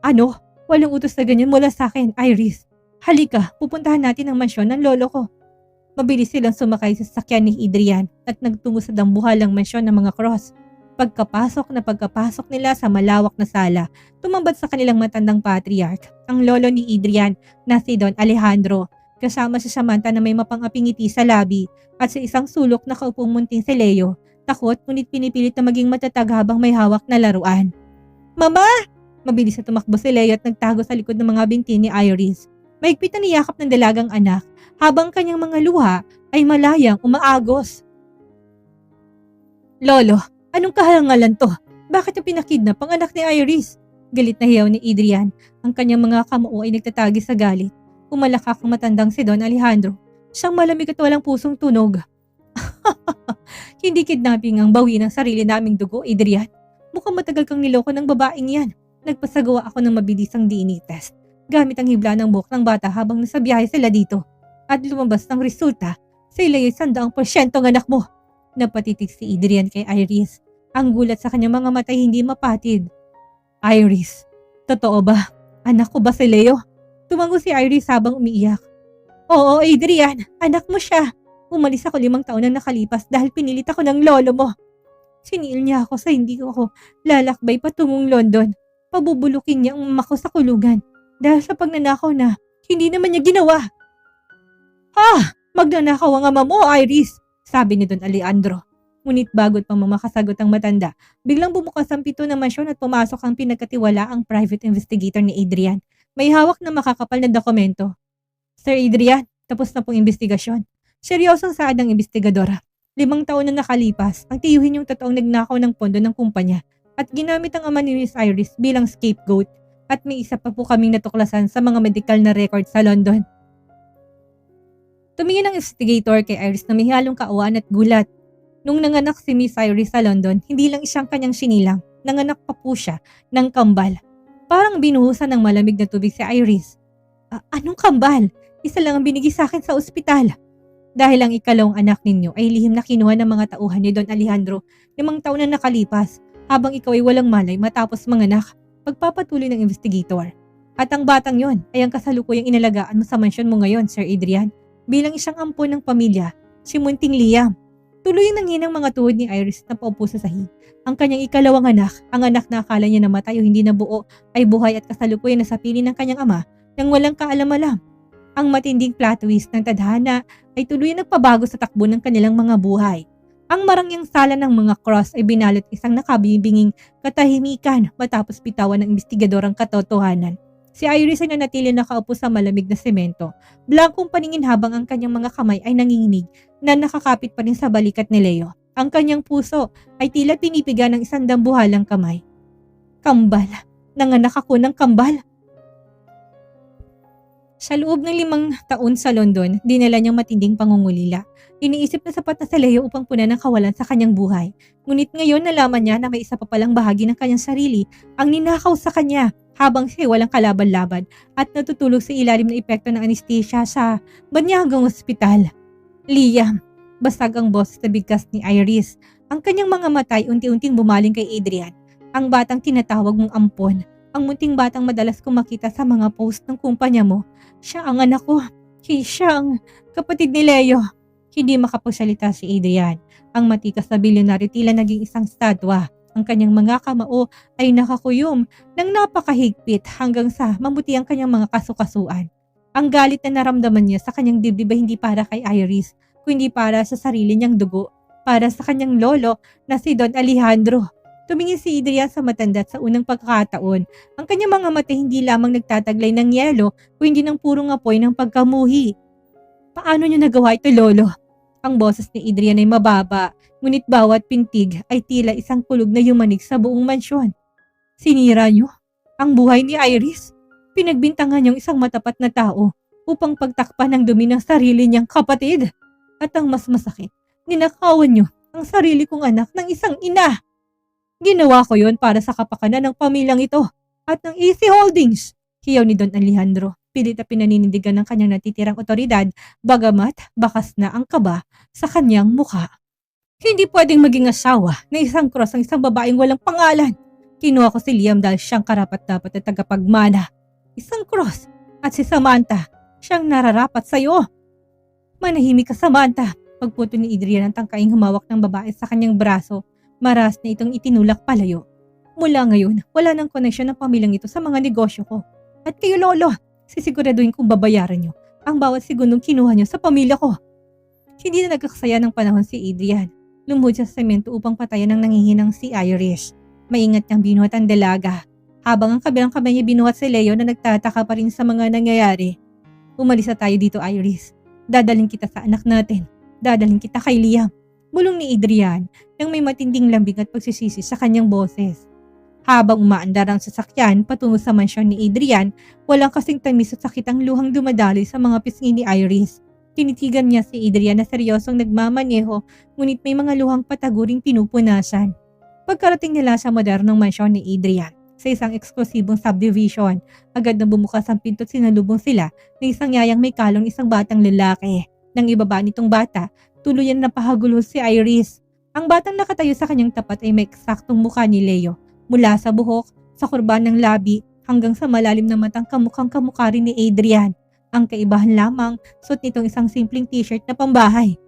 Ano? Walang utos na ganyan mula sa akin, Iris. Halika, pupuntahan natin ang mansyon ng lolo ko. Mabilis silang sumakay sa sasakyan ni Adrian at nagtungo sa dambuhalang mansyon ng mga Cross. Pagkapasok nila sa malawak na sala, tumambad sa kanilang matandang patriarch, ang lolo ni Adrian na si Don Alejandro, kasama si Samantha na may mapang-aping ngiti sa labi at sa isang sulok na kaupong munting si Leo, takot ngunit pinipilit na maging matatag habang may hawak na laruan. Mama! Mabilis na tumakbo si Leo at nagtago sa likod ng mga binti ni Iris. Mahigpit na niyakap ng dalagang anak habang kanyang mga luha ay malayang umaagos. Lolo, anong kahalangalan to? Bakit yung pinakidnap ang anak ni Iris? Galit na hiyaw ni Adrian. Ang kanyang mga kamao ay nagtatagi sa galit. Umalakak ang matandang si Don Alejandro. Siyang malamig at walang pusong tunog. Hindi kidnapping ang bawi ng sarili naming dugo, Adrian. Mukhang matagal kang niloko ng babaeng yan. Nagpasagawa ako ng mabilisang DNA test gamit ang hibla ng buhok ng bata habang nasa biyahe sila dito. At lumabas ng resulta, sila ay 100% ng anak mo. Napatitig si Adrian kay Iris. Ang gulat sa kanyang mga mata hindi mapatid. Iris, totoo ba? Anak ko ba si Leo? Tumango si Iris habang umiiyak. Oo, Adrian, anak mo siya. Umalis ako 5 taon na nakalipas dahil pinilit ako ng lolo mo. Siniil niya ako sa hindi ko ako lalakbay patungong London. Pabubulukin niya ang mama ko sa kulungan. Dahil sa pagnanakaw na, hindi naman niya ginawa. Magnanakaw ang ama mo, Iris, sabi ni Don Alejandro. Ngunit bago't pang makasagot ang matanda, biglang bumukas ang pinto ng mansyon at pumasok ang pinagkatiwalaang private investigator ni Adrian. May hawak na makakapal na dokumento. Sir Adrian, tapos na pong investigasyon. Seryosong saad ng investigadora. 5 taon na nakalipas, ang tiyuhin yung totoong nagnakaw ng pondo ng kumpanya at ginamit ang ama ni Miss Iris bilang scapegoat. At may isa pa po kaming natuklasan sa mga medical na record sa London. Tumingin ang investigator kay Iris na may halong kaawaan at gulat. Nung nanganak si Miss Iris sa London, hindi lang isang kanyang sinilang, nanganak pa po siya ng kambal. Parang binuhusan ng malamig na tubig si Iris. Anong kambal? Isa lang ang binigay sa akin sa ospital. Dahil ang ikalawang anak ninyo ay lihim na kinuha ng mga tauhan ni Don Alejandro 5 taon na nakalipas habang ikaw ay walang malay matapos manganak. Pagpapatuloy ng investigator. At ang batang yon ay ang kasalukuyang inalagaan mo sa mansyon mo ngayon, Sir Adrian, bilang isang ampon ng pamilya, si Munting Liam. Tuloy nangin ang mga tuhod ni Iris na paupo sa sahig. Ang kanyang ikalawang anak, ang anak na akala niya namatay o hindi nabuo, ay buhay at kasalukuyan na sa piling ng kanyang ama nang walang kaalam-alam. Ang matinding plot twist ng tadhana ay tuloy nagpabago sa takbo ng kanilang mga buhay. Ang marangyang sala ng mga Cross ay binalot isang nakabibinging katahimikan matapos bitawan ng investigador ang katotohanan. Si Iris ay nanatili nakaupo sa malamig na semento, blankong paningin habang ang kanyang mga kamay ay nanginginig na nakakapit pa rin sa balikat ni Leo. Ang kanyang puso ay tila pinipiga ng isang dambuhalang kamay. Kambal! Nanganak ako ng kambal! Sa loob ng 5 taon sa London, dinala niyang matinding pangungulila. Iniisip na sapat na si Leo upang punan ng kawalan sa kanyang buhay. Ngunit ngayon nalaman niya na may isa pa palang bahagi ng kanyang sarili ang ninakaw sa kanya habang siya walang kalaban-laban at natutulog sa ilalim ng epekto ng anesthesia sa banyagang ospital. Liam, Basag ang boses na bigkas ni Iris. Ang kanyang mga mata ay unti-unting bumaling kay Adrian. Ang batang tinatawag mong ampon. Ang munting batang madalas kong makita sa mga post ng kumpanya mo. Siya ang anak ko. Siya ang kapatid ni Leo. Hindi makapagsalita si Adrian. Ang matikas na bilyonaryo tila naging isang statwa. Ang kanyang mga kamao ay nakakuyom ng napakahigpit hanggang sa mamuti ang kanyang mga kasukasuan. Ang galit na naramdaman niya sa kanyang dibdib ay hindi para kay Iris, kundi para sa sarili niyang dugo, para sa kanyang lolo na si Don Alejandro. Tumingin si Adrian sa matanda at sa unang pagkakataon. Ang kanyang mga mata hindi lamang nagtataglay ng yelo, kundi ng purong apoy ng pagkamuhi. Paano niyo nagawa ito, lolo? Ang boses ni Adrian ay mababa, ngunit bawat pintig ay tila isang kulog na yumanig sa buong mansyon. Sinira niyo ang buhay ni Iris. Pinagbintangan niyong isang matapat na tao upang pagtakpan ng dumi ng sarili niyang kapatid. At ang mas masakit, ninakawan niyo ang sarili kong anak ng isang ina. Ginawa ko yon para sa kapakanan ng pamilyang ito at ng Easy Holdings. Hiyaw ni Don Alejandro. Pilit na pinaninindigan ng kanyang natitirang otoridad, bagamat bakas na ang kaba sa kanyang mukha. Hindi pwedeng maging asawa na isang cross ang isang babaeng walang pangalan. Kinuha ko si Liam dahil siyang karapat-dapat na tagapagmana. Isang cross. At si Samantha, siyang nararapat sa'yo. Manahimik ka, Samantha. Pagputo ni Adrian ang tangkaing humawak ng babae sa kanyang braso, maras na itong itinulak palayo. Mula ngayon, wala nang koneksyon ng pamilyang ito sa mga negosyo ko. At kayo, lolo, sisiguraduhin kong babayaran niyo ang bawat segundong kinuha niyo sa pamilya ko. Hindi na nagkakasaya ng panahon si Adrian. Lumuhod siya sa semento upang patayan ang nangihinang si Iris. Maingat niyang binuhat ang dalaga. Habang ang kabilang kamay niya binuhat si Leo na nagtataka pa rin sa mga nangyayari. Umalis na tayo dito, Iris. Dadaling kita sa anak natin. Dadaling kita kay Liam. Bulong ni Adrian nang may matinding lambing at pagsisisi sa kanyang boses. Habang umaandar ang sasakyan patungo sa mansyon ni Adrian, walang kasing tamis at sakit ang luhang dumadaloy sa mga pisngi ni Iris. Tinitigan niya si Adrian na seryosong nagmamaneho, ngunit may mga luhang pataguring pinupunasan. Pagkarating nila sa modernong mansyon ni Adrian, sa isang eksklusibong subdivision, agad na bumukas ang pinto at sinalubong sila ng isang yayang may kalong isang batang lalaki. Nang ibaba nitong bata, tuluyan na napahagulo si Iris. Ang batang nakatayo sa kanyang tapat ay may eksaktong mukha ni Leo. Mula sa buhok, sa kurban ng labi, hanggang sa malalim na matang kamukhang kamukha rin ni Adrian. Ang kaibahan lamang, suot nitong isang simpleng t-shirt na pambahay.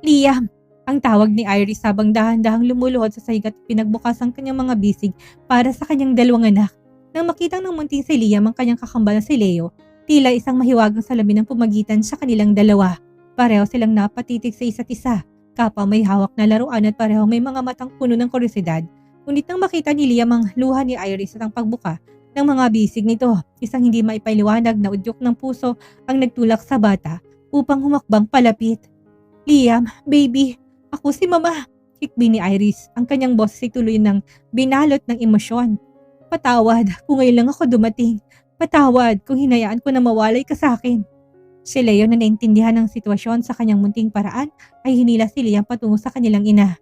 Liam, ang tawag ni Iris habang dahan-dahang lumuluhod sa sahig at pinagbukas ang kanyang mga bisig para sa kanyang dalawang anak. Nang makitang ng munting si Liam ang kanyang kakambal na si Leo, tila isang mahiwagang salamin ang pumagitan sa kanilang dalawa. Pareho silang napatitig sa isa't isa. Kapwa may hawak na laruan at pareho may mga matang puno ng kuryosidad. Ngunit nang makita ni Liam ang luha ni Iris at ang pagbuka ng mga bisig nito, isang hindi maipaliwanag na udyok ng puso ang nagtulak sa bata upang humakbang palapit. Liam, baby, ako si Mama. Hikbi ni Iris, ang kanyang boses ay tuloy ng binalot ng emosyon. Patawad kung ngayon lang ako dumating. Patawad kung hinayaan ko na mawalay ka sa akin. Si Leo na naintindihan ng sitwasyon sa kanyang munting paraan ay hinila si Liam patungo sa kanilang ina.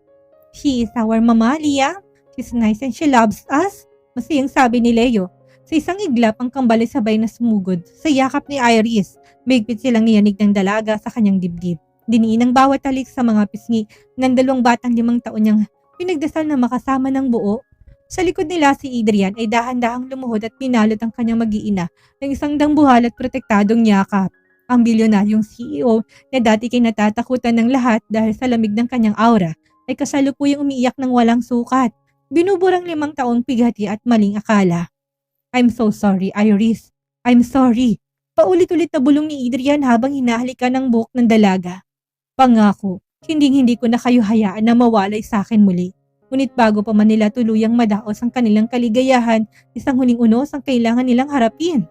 She is our mama, Liam. She's nice and she loves us. Masayang sabi ni Leo. Sa isang iglap ang kambal ay sabay na sumugod sa yakap ni Iris. Mahigpit silang niyanig ng dalaga sa kanyang dibdib. Diniin ang bawat talik sa mga pisngi ng dalawang batang 5 taon niyang pinagdasal na makasama ng buo. Sa likod nila si Adrian ay dahan-dahang lumuhod at pinalot ang kanyang mag-iina ng isang dambuhal at protektadong yakap. Ang bilyonaryong CEO na dati kay natatakutan ng lahat dahil sa lamig ng kanyang aura ay kasalukuyang umiiyak ng walang sukat. Binuburang 5 taong pighati at maling akala. I'm so sorry, Iris. I'm sorry. Paulit-ulit na bulong ni Adrian habang hinahalikan ng buhok ng dalaga. Pangako, hindi ko na kayo hayaan na mawalay sa akin muli. Ngunit bago pa man nila tuluyang madaos ang kanilang kaligayahan, isang huling unos ang kailangan nilang harapin.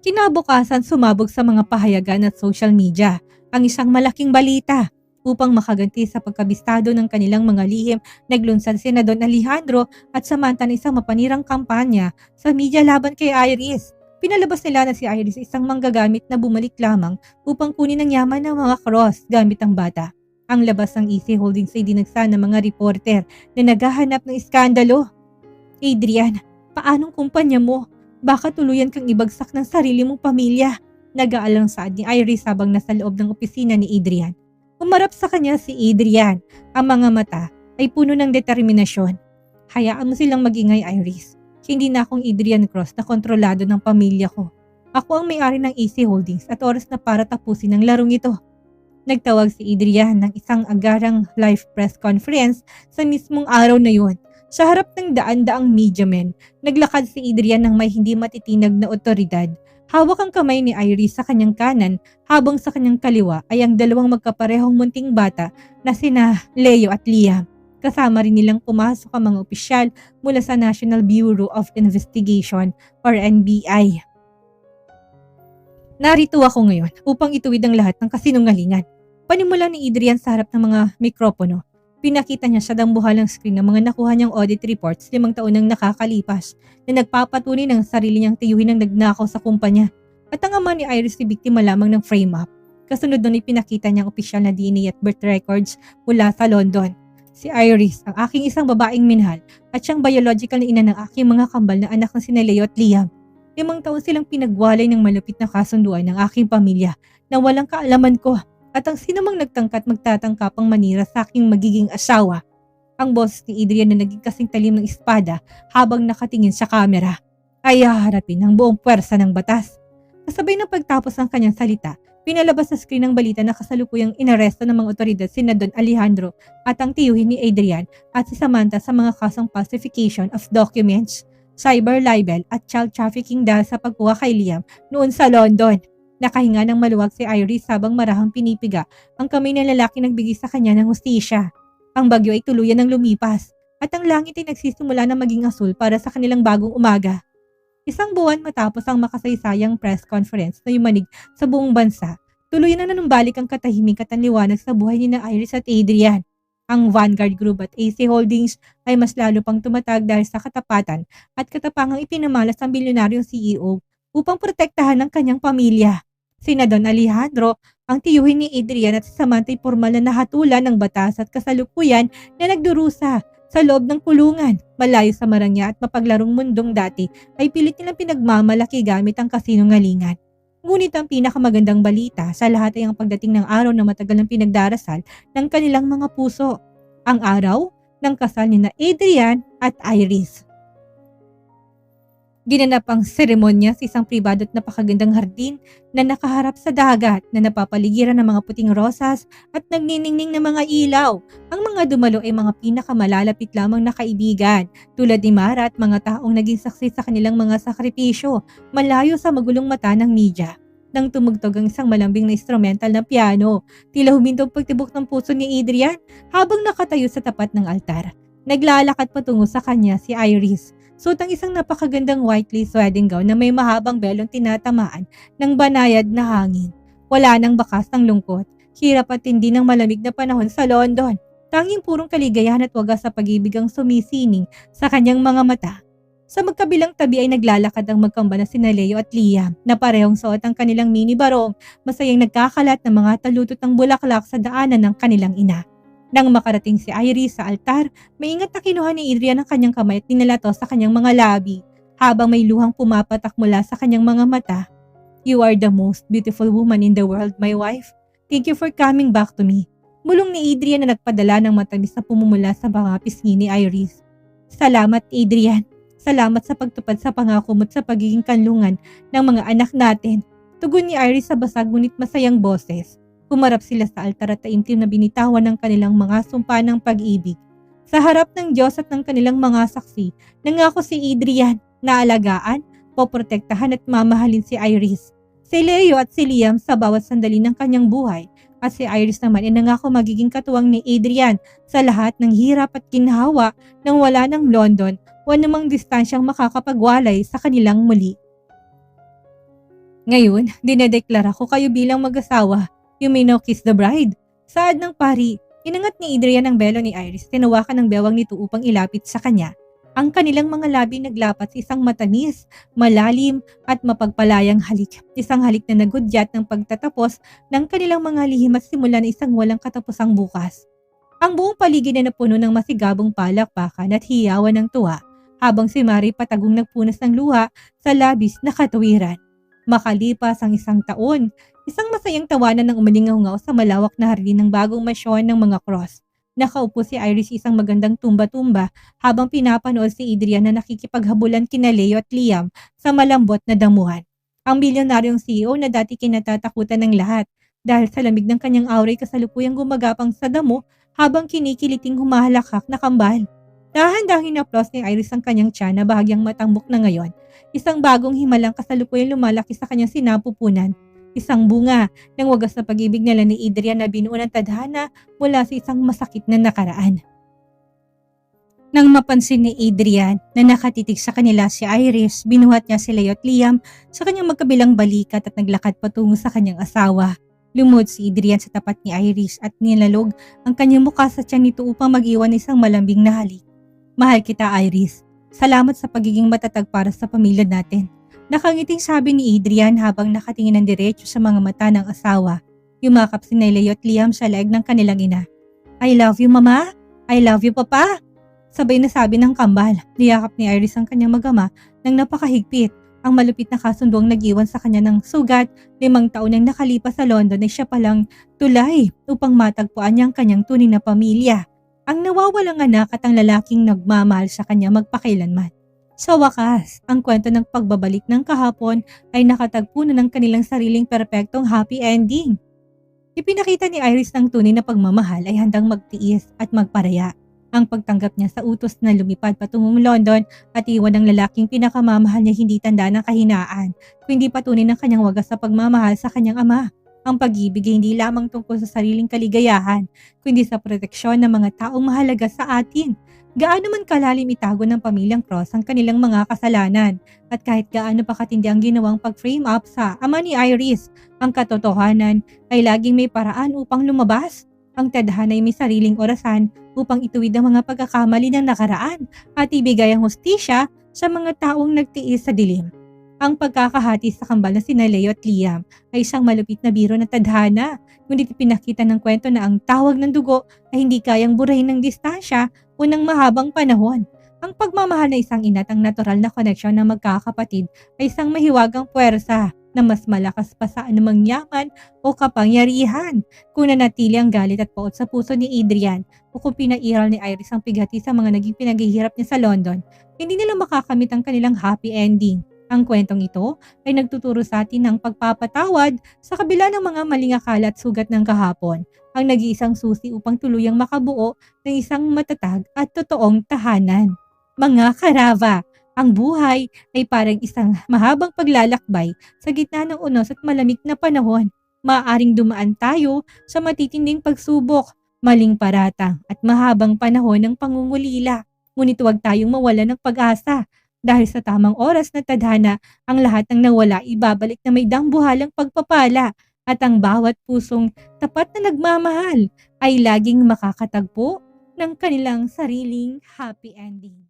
Kinabukasan sumabog sa mga pahayagan at social media ang isang malaking balita. Upang makaganti sa pagkabistado ng kanilang mga lihim, naglunsad sina Don Alejandro at Samantha ng isang mapanirang kampanya sa media laban kay Iris. Pinalabas nila na si Iris isang manggagamit na bumalik lamang upang kunin ang yaman ng mga cross gamit ang bata. Ang labas ng Easy Holdings ay dinagsa ng mga reporter na naghahanap ng iskandalo. Adrian, paanong kumpanya mo? Baka tuluyan kang ibagsak ng sarili mong pamilya. Nag-aalang-saad ni Iris habang nasa loob ng opisina ni Adrian. Umarap sa kanya si Adrian. Ang mga mata ay puno ng determinasyon. Hayaan mo silang magingay, Iris. Hindi na akong Adrian Cross na kontrolado ng pamilya ko. Ako ang may-ari ng AC Holdings at oras na para tapusin ang larong ito. Nagtawag si Adrian ng isang agarang live press conference sa mismong araw na yun. Sa harap ng daan-daang media men, naglakad si Adrian ng may hindi matitinag na otoridad. Hawak ang kamay ni Iris sa kanyang kanan habang sa kanyang kaliwa ay ang dalawang magkaparehong munting bata na sina Leo at Liam. Kasama rin nilang pumasok ang mga opisyal mula sa National Bureau of Investigation or NBI. Narito ako ngayon upang ituwid ang lahat ng kasinungalingan. Panimula ni Adrian sa harap ng mga mikropono. Pinakita niya sa dambuhalang screen ng mga nakuha niyang audit reports 5 taon nang nakakalipas na nagpapatunay ng sarili niyang tiyuhin ng nagnakaw sa kumpanya. At ang ama ni Iris ay biktima lamang ng frame-up. Kasunod nun ipinakita niyang opisyal na DNA at birth records mula sa London. Si Iris, ang aking isang babaeng minahal at siyang biological na ina ng aking mga kambal na anak na sina Leo at Liam. 5 taon silang pinagwalay ng malupit na kasunduan ng aking pamilya na walang kaalaman ko. At ang sinumang nagtangkat magtatangkapang manira sa aking magiging asawa. Ang boses ni Adrian na naging kasing talim ng espada habang nakatingin sa kamera ay haharapin ang buong puwersa ng batas. Kasabay ng pagtapos ng kanyang salita, pinalabas sa screen ng balita na kasalukuyang inaresto ng mga otoridad si Don Alejandro at ang tiyuhin ni Adrian at si Samantha sa mga kasong falsification of documents, cyber libel at child trafficking dahil sa pagkuha kay Liam noon sa London. Nakahinga ng maluwag si Iris habang marahang pinipiga ang kamay ng lalaki nagbigay sa kanya ng hustisya. Ang bagyo ay tuluyan ng lumipas at ang langit ay nagsisimula na maging asul para sa kanilang bagong umaga. Isang buwan matapos ang makasaysayang press conference na yumanig sa buong bansa, tuluyan na nanumbalik ang katahimikan at liwanag sa buhay ni Iris at Adrian. Ang Vanguard Group at AC Holdings ay mas lalo pang tumatag dahil sa katapatan at katapangang ipinamalas ng bilyonaryong CEO upang protektahan ang kanyang pamilya. Sina Don Alejandro, ang tiyuhin ni Adrian at si Samantha ay formal na nahatulan ng batas at kasalukuyan na nagdurusa sa loob ng kulungan. Malayo sa marangya at mapaglarong mundong dati ay pilit nilang pinagmamalaki gamit ang kasinungalingan. Ngunit ang pinakamagandang balita sa lahat ay ang pagdating ng araw na matagal ng pinagdarasal ng kanilang mga puso. Ang araw ng kasal ni na Adrian at Iris. Ginanap ang seremonya sa isang pribado at napakagandang hardin na nakaharap sa dagat na napapaligiran ng mga puting rosas at nagniningning ng mga ilaw. Ang mga dumalo ay mga pinakamalalapit lamang na kaibigan tulad ni Mara at mga taong naging saksi sa kanilang mga sakripisyo malayo sa magulong mata ng media. Nang tumugtog ang isang malambing na instrumental na piano, tila humintog pagtibok ng puso ni Adrian habang nakatayo sa tapat ng altar. Naglalakad patungo sa kanya si Iris. Suot ang isang napakagandang white lace wedding gown na may mahabang belong tinatamaan ng banayad na hangin. Wala nang bakas ng lungkot, hirap at tindi ng malamig na panahon sa London. Tanging purong kaligayahan at wagas sa pag-ibig ang sumisining sa kanyang mga mata. Sa magkabilang tabi ay naglalakad ang magkamba na sina Leo at Liam na parehong suot ang kanilang mini barong, masayang nagkakalat ng mga talutot ng bulaklak sa daanan ng kanilang ina. Nang makarating si Iris sa altar, maingat na kinuha ni Adrian ang kanyang kamay at ninalato sa kanyang mga labi habang may luhang pumapatak mula sa kanyang mga mata. "You are the most beautiful woman in the world, my wife. Thank you for coming back to me." Bulong ni Adrian na nagpadala ng matamis na pumumula sa mga pisngi ni Iris. "Salamat, Adrian. Salamat sa pagtupad sa pangako mo at sa pagiging kanlungan ng mga anak natin." Tugon ni Iris sa basag ngunit masayang boses. Humarap sila sa altar at taimtim na binitawan ng kanilang mga sumpa ng pag-ibig. Sa harap ng Diyos at ng kanilang mga saksi, nangako si Adrian na alagaan, poprotektahan at mamahalin si Iris, si Leo at si Liam sa bawat sandali ng kanyang buhay. At si Iris naman ay nangako magiging katuwang ni Adrian sa lahat ng hirap at ginhawa nang wala ng London o anumang distansyang makakapagwalay sa kanilang muli. Ngayon, dinedeklara ko kayo bilang mag-asawa. You may now kiss the bride. Saad ng pari, inangat ni Adrian ang belo ni Iris, tinawakan ng bewang nito upang ilapit sa kanya. Ang kanilang mga labi naglapat sa isang matamis, malalim at mapagpalayang halik. Isang halik na nagudyat ng pagtatapos ng kanilang mga lihim at simula na isang walang katapusang bukas. Ang buong paligid ay napuno ng masigabong palakpakan at hiyawan ng tuwa, habang si Mary patagong nagpunas ng luha sa labis na katuwiran. Makalipas ang 1 taon, isang masayang tawanan ng umalingaw sa malawak na hardin ng bagong mansyon ng mga Cross. Nakaupo si Iris sa isang magandang tumba-tumba habang pinapanood si Adrian na nakikipaghabulan kina Leo at Liam sa malambot na damuhan. Ang bilyonaryong CEO na dati kinatatakutan ng lahat dahil sa lamig ng kanyang aura'y kasalukuyang gumagapang sa damo habang kinikiliting humahalakak na kambal. Dahan-dahang inaplos ni Iris ang kanyang tiyan na bahagyang matambok na ngayon. Isang bagong himalang kasalukuyang lumalaki sa kanyang sinapupunan. Isang bunga ng wagas na pag-ibig nila ni Adrian na binuo ng tadhana mula sa isang masakit na nakaraan. Nang mapansin ni Adrian na nakatitig sa kanila si Iris, binuhat niya si Leo at Liam sa kanyang magkabilang balikat at naglakad patungo sa kanyang asawa. Lumuhod si Adrian sa tapat ni Iris at nilalog ang kanyang mukha sa tiyan nito upang mag-iwan ng isang malambing na halik. Mahal kita, Iris. Salamat sa pagiging matatag para sa pamilya natin. Nakangiting sabi ni Adrian habang nakatingin ng diretso sa mga mata ng asawa. Yumakap si Leo at Liam sa leeg ng kanilang ina. I love you, Mama. I love you, Papa. Sabay na sabi ng kambal. Niyakap ni Iris ang kanyang mag-ama nang napakahigpit. Ang malupit na kasundo ang nag-iwan sa kanya ng sugat. 5 taon nang nakalipas sa London ay siya palang tulay upang matagpuan niya ang kanyang tunay na pamilya. Ang nawawalang anak at ang lalaking nagmamahal sa kanya magpakailanman. Sa wakas, ang kwento ng pagbabalik ng kahapon ay nakatagpo na ng kanilang sariling perpektong happy ending. Ipinakita ni Iris ng tunay na pagmamahal ay handang magtiis at magparaya. Ang pagtanggap niya sa utos na lumipad patungong London at iwan ng lalaking pinakamamahal niya hindi tanda ng kahinaan, kundi patunay ng kanyang wagas sa pagmamahal sa kanyang ama. Ang pag-ibig ay hindi lamang tungkol sa sariling kaligayahan, kundi sa proteksyon ng mga taong mahalaga sa atin. Gaano man kalalim itago ng pamilyang Cross ang kanilang mga kasalanan, at kahit gaano pa katindi ang ginawang pag-frame up sa ama ni Iris, ang katotohanan ay laging may paraan upang lumabas. Ang tadhana ay may sariling orasan upang ituwid ang mga pagkakamali ng nakaraan at ibigay ang hustisya sa mga taong nagtiis sa dilim. Ang pagkakahati sa kambal na sina Leo at Liam ay isang malupit na biro ng tadhana, ngunit ipinakita ng kwento na ang tawag ng dugo ay hindi kayang burahin ng distansya o ng mahabang panahon. Ang pagmamahal na isang ina at ang natural na koneksyon ng magkakapatid ay isang mahiwagang puwersa na mas malakas pa sa anumang yaman o kapangyarihan. Kung nanatili ang galit at poot sa puso ni Adrian o kung pinairal ni Iris ang pighati sa mga naging pinaghihirap niya sa London, hindi nila makakamit ang kanilang happy ending. Ang kwentong ito ay nagtuturo sa atin ng pagpapatawad sa kabila ng mga maling akala at sugat ng kahapon, ang nag-iisang susi upang tuluyang makabuo ng isang matatag at totoong tahanan. Mga karava, ang buhay ay parang isang mahabang paglalakbay sa gitna ng unos at malamig na panahon. Maaaring dumaan tayo sa matitinding pagsubok, maling paratang at mahabang panahon ng pangungulila. Ngunit huwag tayong mawala ng pag-asa. Dahil sa tamang oras na tadhana, ang lahat ng nawala ibabalik na may dambuhalang pagpapala at ang bawat pusong tapat na nagmamahal ay laging makakatagpo ng kanilang sariling happy ending.